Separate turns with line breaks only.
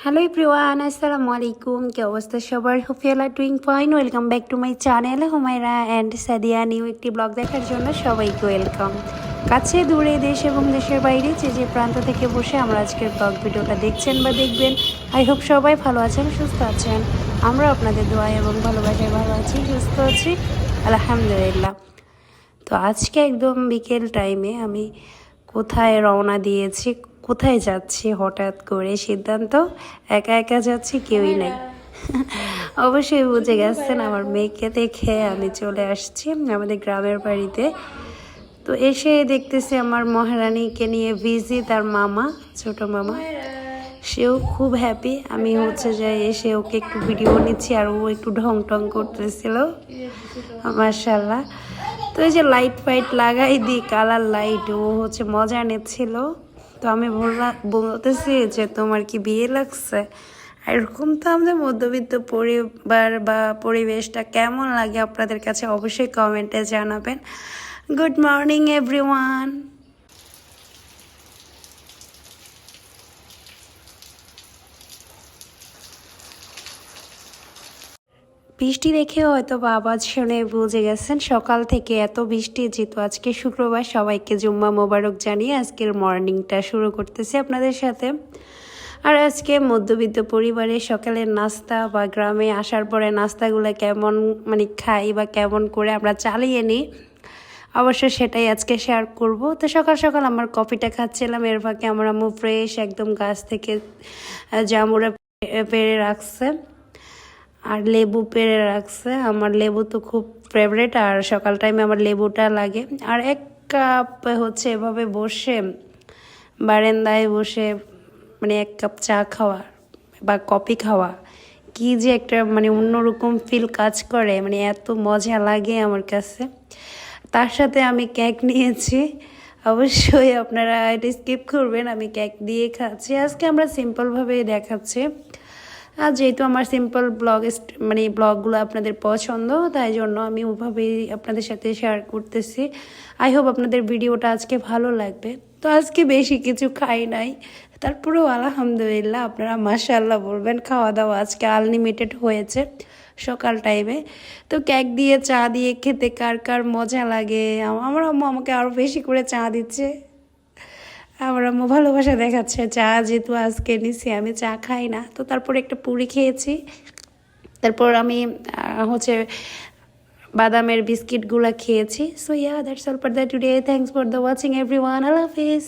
Hello everyone, আসসালামু আলাইকুম। কি অবস্থা সবার? Hope you are doing fine. Welcome back to my channel Humaira and Sadia. New একটি ব্লগ দেখার জন্য সবাইকে ওয়েলকাম। কাছে দূরে দেশ এবং দেশের বাইরে যে প্রান্ত থেকে বসে আমরা আজকের ব্লগ ভিডিওটা দেখছেন বা দেখবেন, আই হোপ সবাই ভালো আছেন, সুস্থ আছেন। আমরা আপনাদের দোয়া এবং ভালোবাসায় ভালো আছি, সুস্থ আছি, আলহামদুলিল্লাহ। তো আজকে একদম বিকেল টাইমে আমি কোথায় রওনা দিয়েছি, কোথায় যাচ্ছি হঠাৎ করে সিদ্ধান্ত, একা একা যাচ্ছি, কেউই নাই। অবশ্যই বুঝে গেছেন আমার মেয়েকে দেখে আমি চলে আসছি আমাদের গ্রামের বাড়িতে। তো এসে দেখতেছি আমার মহারানীকে নিয়ে বিজি তার মামা, ছোট মামা। সেও খুব হ্যাপি। আমি যে এসে ওকে একটু ভিডিও নিচ্ছি আর ও একটু ঢং টং করতেছিল, মাশাআল্লাহ। তো এই যে লাইট ফাইট লাগাই দিই, কালার লাইট, ও মজা নিচ্ছিল। তো আমি বলতেছি যে তোমার কি বিয়ে লাগছে? এরকম তো আমাদের মধ্যবিত্ত পরিবার বা পরিবেশটা কেমন লাগে আপনাদের কাছে অবশ্যই কমেন্টে জানাবেন। Good morning everyone. বৃষ্টি দেখে হয়তো বা আওয়াজ শুনে বুঝে গেছেন সকাল থেকে এত বৃষ্টি, যেহেতু আজকে শুক্রবার, সবাইকে জুম্মা মোবারক জানিয়ে আজকের মর্নিংটা শুরু করতেছি আপনাদের সাথে। আর আজকে মধ্যবিত্ত পরিবারের সকালের নাস্তা বা গ্রামে আসার পরে নাস্তাগুলো কেমন খাই বা কেমন করে আমরা চালিয়ে নিই, অবশ্য সেটাই আজকে শেয়ার করব। তো সকাল সকাল আমার কফিটা খাচ্ছিলাম, এর ফাঁকে আমার আম্মু ফ্রেশ একদম গাছ থেকে জামুরা পেড়ে রাখছে আর লেবু পেড়ে রাখছে। আমার লেবু তো খুব ফেভারেট, আর সকাল টাইমে আমার লেবুটা লাগে। আর এক কাপ এভাবে বসে বারান্দায় বসে এক কাপ চা খাওয়া বা কফি খাওয়া, কি যে একটা অন্যরকম ফিল কাজ করে, এত মজা লাগে আমার কাছে। তার সাথে আমি কেক নিয়েছি, অবশ্যই আপনারা এটা স্কিপ করবেন, আমি কেক দিয়ে খাচ্ছি। আজকে আমরা সিম্পলভাবেই দেখাচ্ছি, আর যেহেতু আমার সিম্পল ব্লগগুলো আপনাদের পছন্দ, তাই জন্য আমি ওভাবেই আপনাদের সাথে শেয়ার করতেছি। আই হোপ আপনাদের ভিডিওটা আজকে ভালো লাগবে। তো আজকে বেশি কিছু খাই নাই, তারপরেও আলহামদুলিল্লাহ, আপনারা মাশাআল্লাহ বলবেন। খাওয়া দাওয়া আজকে আনলিমিটেড হয়েছে সকাল টাইমে। তো কেক দিয়ে চা দিয়ে খেতে কার কার মজা লাগে? আমার আম্মু আমাকে আরও বেশি করে চা দিচ্ছে, আমার আম্মু ভালোবাসা দেখাচ্ছে। চা যেহেতু আজকে নিছি, আমি চা খাই না, তো তারপর একটা পুরি খেয়েছি। তারপর আমি বাদামের বিস্কিটগুলো খেয়েছি। So yeah, that's all for the today. Thanks for the watching everyone. Allah Hafiz.